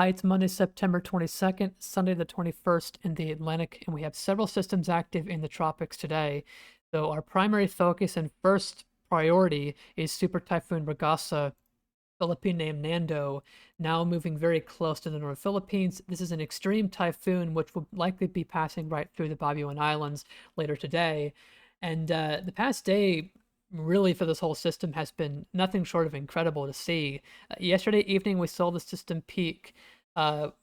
Hi, it's Monday, September 22nd, Sunday the 21st in the Atlantic, and we have several systems active in the tropics today. So our primary focus and first priority is Super Typhoon Ragasa, Philippine named Nando, now moving very close to the North Philippines. This is an extreme typhoon which will likely be passing right through the Babuyan Islands later today. And the past day, really, for this whole system has been nothing short of incredible to see. Yesterday evening, we saw the system peak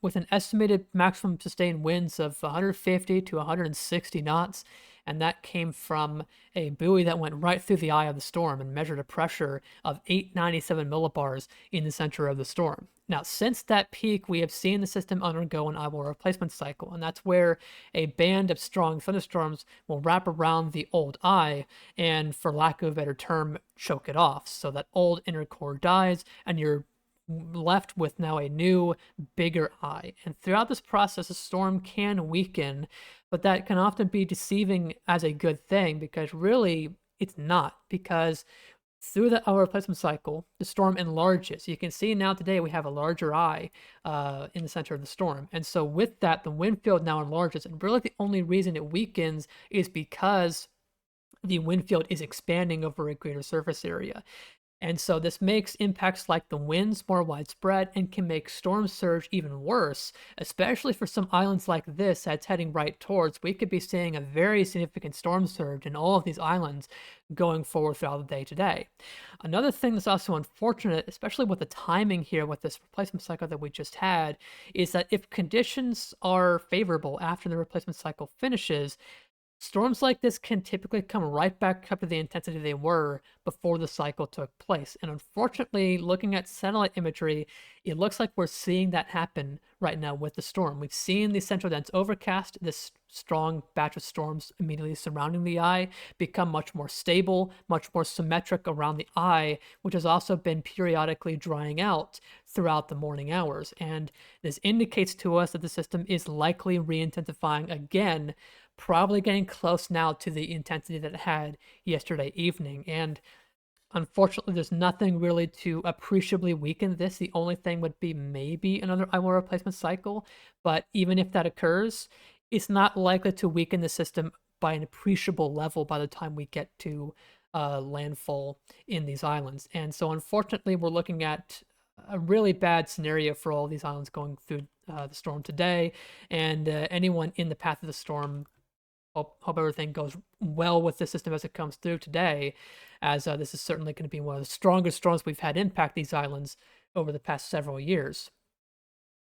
with an estimated maximum sustained winds of 150 to 160 knots, and that came from a buoy that went right through the eye of the storm and measured a pressure of 897 millibars in the center of the storm. Now, since that peak, we have seen the system undergo an eyewall replacement cycle, and that's where a band of strong thunderstorms will wrap around the old eye and, for lack of a better term, choke it off. So that old inner core dies, and you're left with now a new, bigger eye. And throughout this process, a storm can weaken, but that can often be deceiving as a good thing because really it's not, because through the hour replacement cycle, the storm enlarges. You can see now today we have a larger eye in the center of the storm. And so with that, the wind field now enlarges. And really the only reason it weakens is because the wind field is expanding over a greater surface area. And so this makes impacts like the winds more widespread and can make storm surge even worse, especially for some islands like this that's heading right towards. We could be seeing a very significant storm surge in all of these islands going forward throughout the day today. Another thing that's also unfortunate, especially with the timing here with this replacement cycle that we just had, is that if conditions are favorable after the replacement cycle finishes, storms like this can typically come right back up to the intensity they were before the cycle took place. And unfortunately, looking at satellite imagery, it looks like we're seeing that happen right now with the storm. We've seen the central dense overcast, this strong batch of storms immediately surrounding the eye, become much more stable, much more symmetric around the eye, which has also been periodically drying out throughout the morning hours. And this indicates to us that the system is likely re-intensifying again, probably getting close now to the intensity that it had yesterday evening. And unfortunately, there's nothing really to appreciably weaken this. The only thing would be maybe another eyewall replacement cycle, but even if that occurs, it's not likely to weaken the system by an appreciable level by the time we get to landfall in these islands. And so unfortunately, we're looking at a really bad scenario for all these islands going through the storm today, and anyone in the path of the storm. Hope everything goes well with the system as it comes through today, as this is certainly going to be one of the strongest storms we've had impact these islands over the past several years.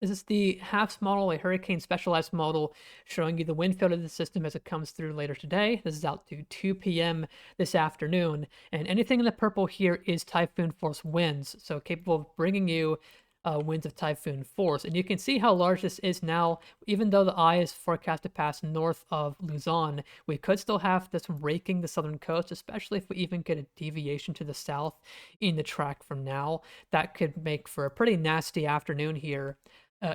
This is the HAFS model, a hurricane specialized model showing you the wind field of the system as it comes through later today. This is out to 2 p.m. this afternoon, and anything in the purple here is typhoon force winds, so capable of bringing you winds of typhoon force. And you can see how large this is now. Even though the eye is forecast to pass north of Luzon, we could still have this raking the southern coast, especially if we even get a deviation to the south in the track from now. That could make for a pretty nasty afternoon here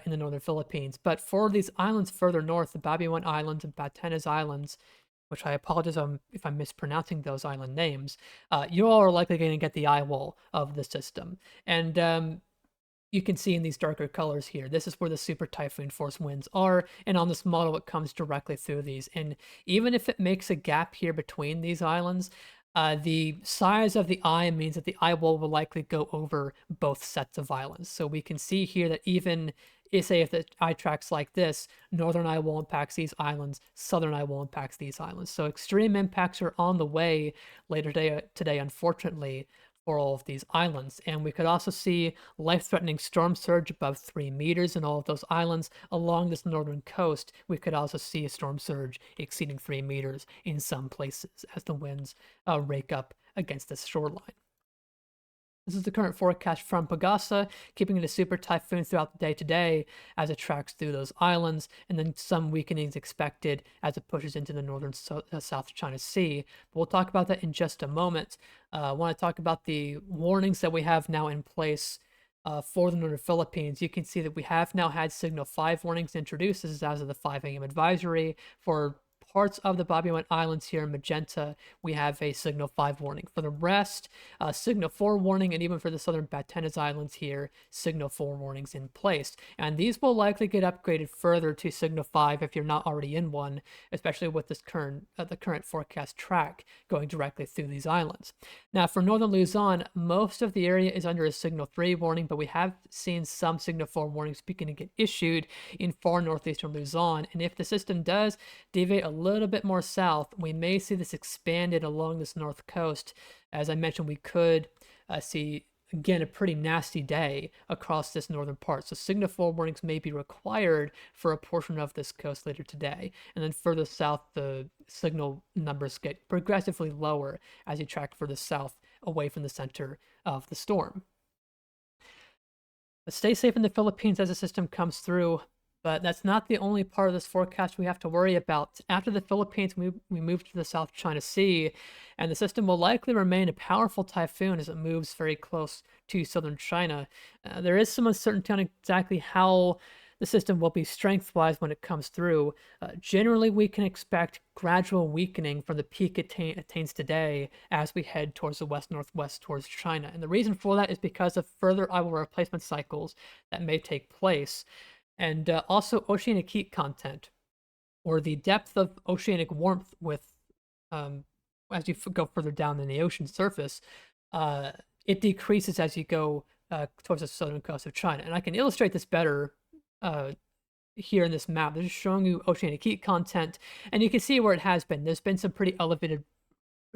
in the northern Philippines. But for these islands further north, the Babuyan Islands and Batanes Islands, which I apologize if I'm mispronouncing those island names, you all are likely going to get the eye wall of the system. And you can see in these darker colors here, this is where the super typhoon force winds are, and on this model it comes directly through these. And even if it makes a gap here between these islands, the size of the eye means that the eye wall will likely go over both sets of islands. So we can see here that even say if the eye tracks like this, northern eye wall impacts these islands, southern eye wall impacts these islands. So extreme impacts are on the way later today, unfortunately, for all of these islands. And we could also see life-threatening storm surge above 3 meters in all of those islands. Along this northern coast, we could also see a storm surge exceeding 3 meters in some places as the winds rake up against this shoreline. This is the current forecast from Pagasa, keeping it a super typhoon throughout the day today as it tracks through those islands, and then some weakenings expected as it pushes into the northern South China Sea. But we'll talk about that in just a moment. I want to talk about the warnings that we have now in place for the northern Philippines. You can see that we have now had Signal 5 warnings introduced. This is as of the 5 a.m. advisory for parts of the Babuyan Islands here in magenta, we have a signal 5 warning. For the rest, signal 4 warning, and even for the southern Batanes Islands here, signal 4 warnings in place. And these will likely get upgraded further to signal 5 if you're not already in one, especially with this the current forecast track going directly through these islands. Now, for northern Luzon, most of the area is under a signal 3 warning, but we have seen some signal 4 warnings begin to get issued in far northeastern Luzon. And if the system does deviate a little bit more south, we may see this expanded along this north coast. As I mentioned, we could see again a pretty nasty day across this northern part. So signal 4 warnings may be required for a portion of this coast later today. And then further south, the signal numbers get progressively lower as you track further south away from the center of the storm. But stay safe in the Philippines as the system comes through. But that's not the only part of this forecast we have to worry about. After the Philippines, we move to the South China Sea, and the system will likely remain a powerful typhoon as it moves very close to southern China. There is some uncertainty on exactly how the system will be strength-wise when it comes through. Generally, we can expect gradual weakening from the peak it attains today as we head towards the west-northwest towards China. And the reason for that is because of further idle replacement cycles that may take place. And also oceanic heat content, or the depth of oceanic warmth with as you go further down in the ocean surface, it decreases as you go towards the southern coast of China. And I can illustrate this better here in this map. This is showing you oceanic heat content, and you can see where it has been. There's been some pretty elevated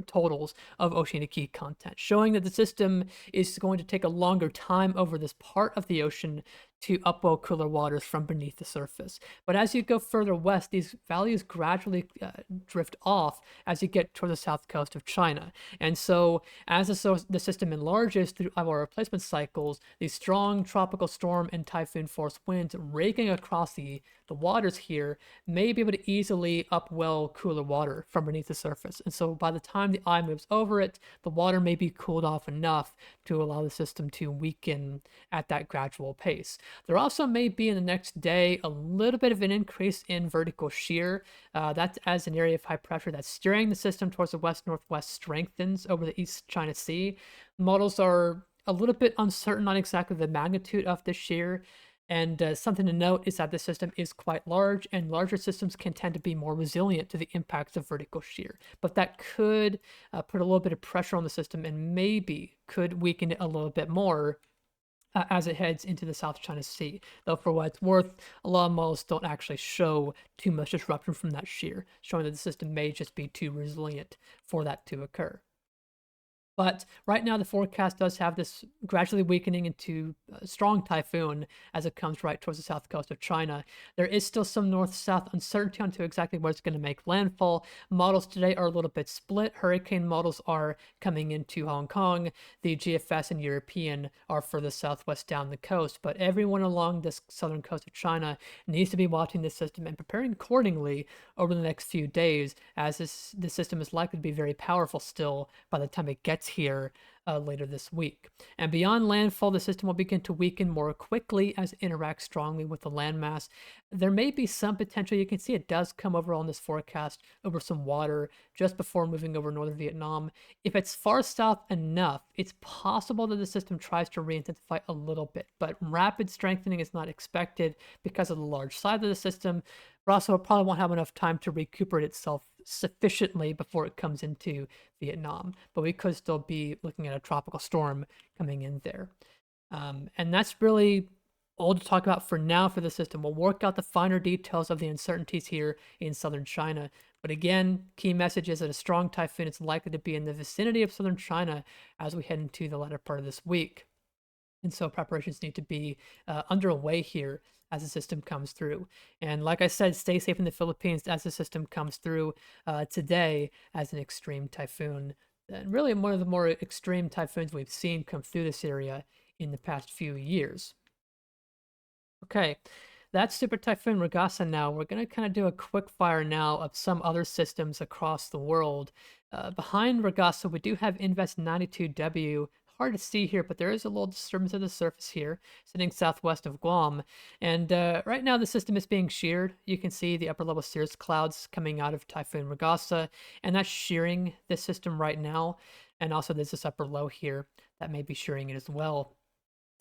totals of oceanic heat content, showing that the system is going to take a longer time over this part of the ocean to upwell cooler waters from beneath the surface. But as you go further west, these values gradually drift off as you get toward the south coast of China. And so as the system enlarges through our replacement cycles, these strong tropical storm and typhoon force winds raking across the waters here may be able to easily upwell cooler water from beneath the surface. And so by the time the eye moves over it, the water may be cooled off enough to allow the system to weaken at that gradual pace. There also may be in the next day a little bit of an increase in vertical shear. That's as an area of high pressure that's steering the system towards the west-northwest strengthens over the East China Sea. Models are a little bit uncertain on exactly the magnitude of the shear. And something to note is that the system is quite large, and larger systems can tend to be more resilient to the impacts of vertical shear. But that could put a little bit of pressure on the system and maybe could weaken it a little bit more as it heads into the South China Sea. Though for what it's worth, a lot of models don't actually show too much disruption from that shear, showing that the system may just be too resilient for that to occur. But right now, the forecast does have this gradually weakening into a strong typhoon as it comes right towards the south coast of China. There is still some north-south uncertainty onto exactly where it's going to make landfall. Models today are a little bit split. Hurricane models are coming into Hong Kong. The GFS and European are further southwest down the coast. But everyone along this southern coast of China needs to be watching this system and preparing accordingly over the next few days, as the system is likely to be very powerful still by the time it gets here later this week. And beyond landfall, the system will begin to weaken more quickly as it interacts strongly with the landmass. There may be some potential, you can see it does come over on this forecast over some water just before moving over northern Vietnam. If it's far south enough, it's possible that the system tries to re-intensify a little bit, but rapid strengthening is not expected because of the large size of the system. But also, it probably won't have enough time to recuperate itself sufficiently before it comes into Vietnam. But we could still be looking at a tropical storm coming in there. And that's really all to talk about for now for the system. We'll work out the finer details of the uncertainties here in southern China. But again, key message is that a strong typhoon is likely to be in the vicinity of southern China as we head into the latter part of this week. And so preparations need to be underway here as the system comes through. And like I said, stay safe in the Philippines as the system comes through today as an extreme typhoon. And really one of the more extreme typhoons we've seen come through this area in the past few years. Okay, that's Super Typhoon Ragasa now. We're going to kind of do a quick fire now of some other systems across the world. Behind Ragasa, we do have Invest 92W, hard to see here, but there is a little disturbance of the surface here, sitting southwest of Guam. And right now, the system is being sheared. You can see the upper level cirrus clouds coming out of Typhoon Ragasa, and that's shearing this system right now. And also, there's this upper low here that may be shearing it as well.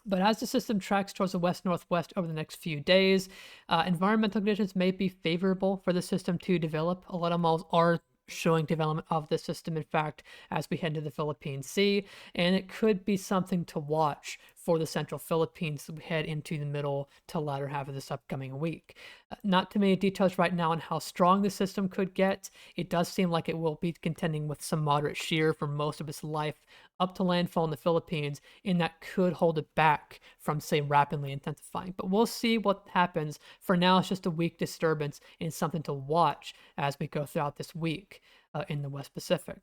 But as the system tracks towards the west-northwest over the next few days, environmental conditions may be favorable for the system to develop. A lot of models are showing development of the system, in fact, as we head into the Philippine Sea, and it could be something to watch for the central Philippines as we head into the middle to latter half of this upcoming week. Not too many details right now on how strong the system could get. It does seem like it will be contending with some moderate shear for most of its life up to landfall in the Philippines, and that could hold it back from, say, rapidly intensifying. But we'll see what happens. For now, it's just a weak disturbance and something to watch as we go throughout this week in the West Pacific.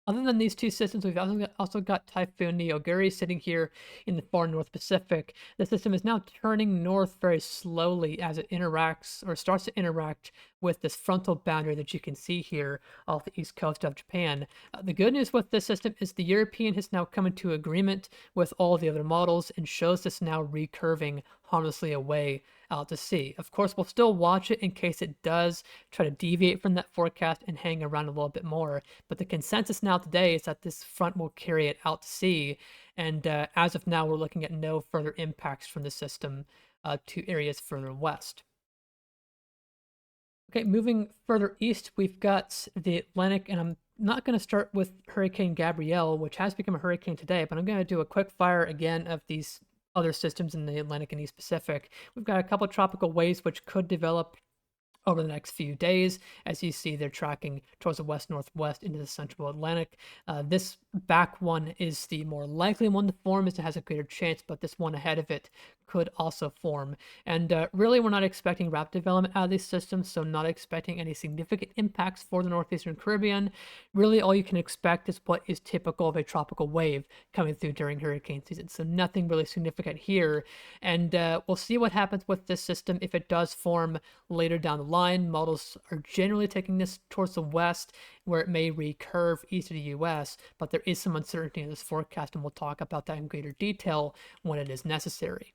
Other than these two systems, we've also got Typhoon Neoguri sitting here in the far North Pacific. The system is now turning north very slowly as it interacts or starts to interact with this frontal boundary that you can see here off the east coast of Japan. The good news with this system is the European has now come into agreement with all the other models and shows this now recurving harmlessly away out to sea. Of course, we'll still watch it in case it does try to deviate from that forecast and hang around a little bit more. But the consensus now today is that this front will carry it out to sea. And as of now, we're looking at no further impacts from the system to areas further west. Okay, moving further east, we've got the Atlantic, and I'm not going to start with Hurricane Gabrielle, which has become a hurricane today, but I'm going to do a quick fire again of these other systems in the Atlantic and East Pacific. We've got a couple of tropical waves which could develop over the next few days. As you see, they're tracking towards the west-northwest into the central Atlantic. This back one is the more likely one to form, as it has a greater chance, but this one ahead of it could also form. And really, we're not expecting rapid development out of these systems, so not expecting any significant impacts for the northeastern Caribbean. Really, all you can expect is what is typical of a tropical wave coming through during hurricane season. So nothing really significant here. And we'll see what happens with this system if it does form later down the line. Models are generally taking this towards the west, where it may recurve east of the US, but there is some uncertainty in this forecast, and we'll talk about that in greater detail when it is necessary.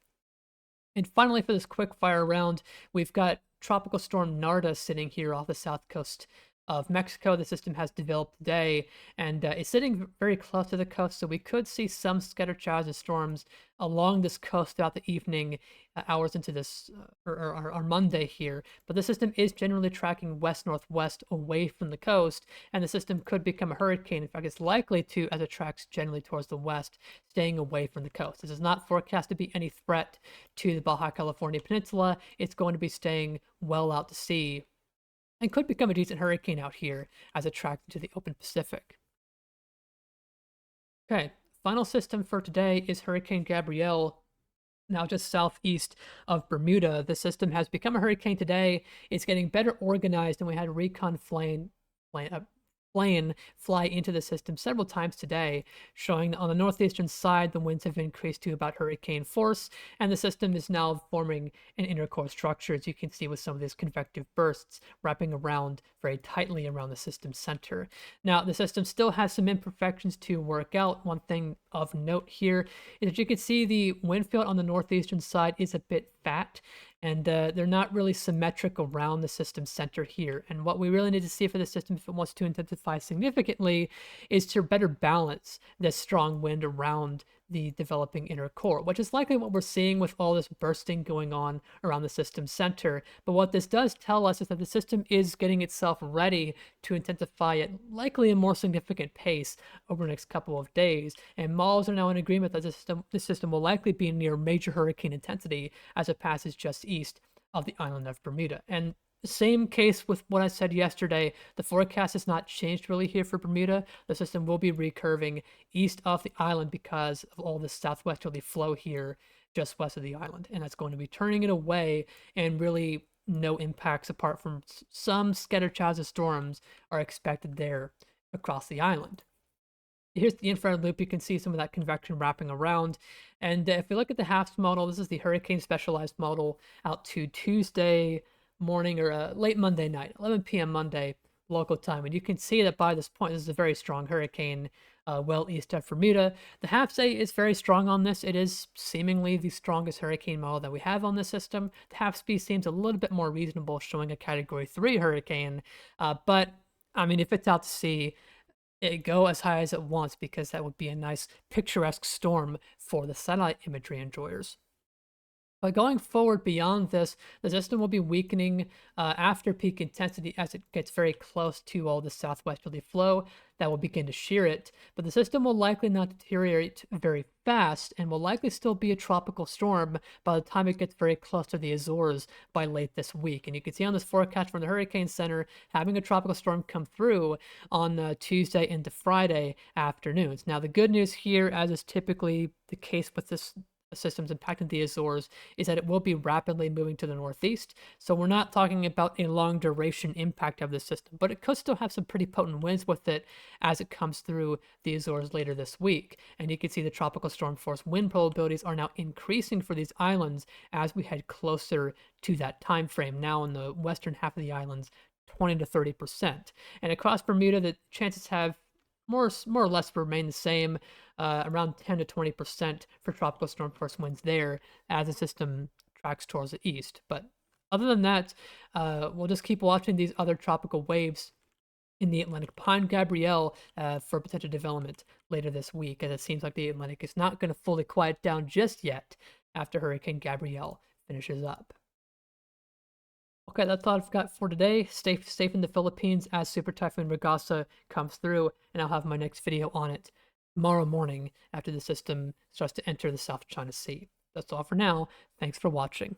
And finally, for this quick fire round, we've got Tropical Storm Narda sitting here off the south coast of Mexico. The system has developed today, and it's sitting very close to the coast, so we could see some scattered showers of storms along this coast throughout the evening hours into this or Monday here. But the system is generally tracking west-northwest away from the coast, and the system could become a hurricane. In fact, it's likely to as it tracks generally towards the west, staying away from the coast. This is not forecast to be any threat to the Baja California Peninsula. It's going to be staying well out to sea and could become a decent hurricane out here as it tracks into the open Pacific. Okay, final system for today is Hurricane Gabrielle, now just southeast of Bermuda. The system has become a hurricane today. It's getting better organized, and we had a recon plane fly into the system several times today, showing that on the northeastern side, the winds have increased to about hurricane force, and the system is now forming an inner core structure, as you can see with some of these convective bursts wrapping around very tightly around the system's center. Now, the system still has some imperfections to work out. One thing of note here is that you can see the wind field on the northeastern side is a bit fat, and they're not really symmetric around the system center here. And what we really need to see for the system, if it wants to intensify significantly, is to better balance this strong wind around the developing inner core, which is likely what we're seeing with all this bursting going on around the system center. But what this does tell us is that the system is getting itself ready to intensify at likely a more significant pace over the next couple of days. And models are now in agreement that the system will likely be near major hurricane intensity as it passes just east of the island of Bermuda. And same case with what I said yesterday. The forecast has not changed really here for Bermuda. The system will be recurving east of the island because of all this southwesterly flow here just west of the island. And that's going to be turning it away, and really no impacts apart from some scattered showers of storms are expected there across the island. Here's the infrared loop. You can see some of that convection wrapping around. And if we look at the HAFS model, this is the hurricane specialized model out to Tuesday morning or late Monday night, 11 p.m. Monday local time. And you can see that by this point, this is a very strong hurricane well east of Bermuda. The HAPS-A is very strong on this. It is seemingly the strongest hurricane model that we have on this system. The HAPS-B seems a little bit more reasonable, showing a Category 3 hurricane. But, I mean, if it's out to sea, it go as high as it wants because that would be a nice picturesque storm for the satellite imagery enjoyers. But going forward beyond this, the system will be weakening after peak intensity as it gets very close to all the southwesterly flow that will begin to shear it. But the system will likely not deteriorate very fast and will likely still be a tropical storm by the time it gets very close to the Azores by late this week. And you can see on this forecast from the Hurricane Center having a tropical storm come through on Tuesday into Friday afternoons. Now, the good news here, as is typically the case with this systems impacting the Azores, is that it will be rapidly moving to the northeast. So we're not talking about a long duration impact of the system, but it could still have some pretty potent winds with it as it comes through the Azores later this week. And you can see the tropical storm force wind probabilities are now increasing for these islands as we head closer to that time frame. Now in the western half of the islands, 20 to 30%. And across Bermuda, the chances have more or less remain the same, around 10 to 20% for tropical storm force winds there as the system tracks towards the east. But other than that, we'll just keep watching these other tropical waves in the Atlantic behind Gabrielle for potential development later this week, as it seems like the Atlantic is not going to fully quiet down just yet after Hurricane Gabrielle finishes up. Okay, that's all I've got for today. Stay safe in the Philippines as Super Typhoon Ragasa comes through, and I'll have my next video on it tomorrow morning after the system starts to enter the South China Sea. That's all for now. Thanks for watching.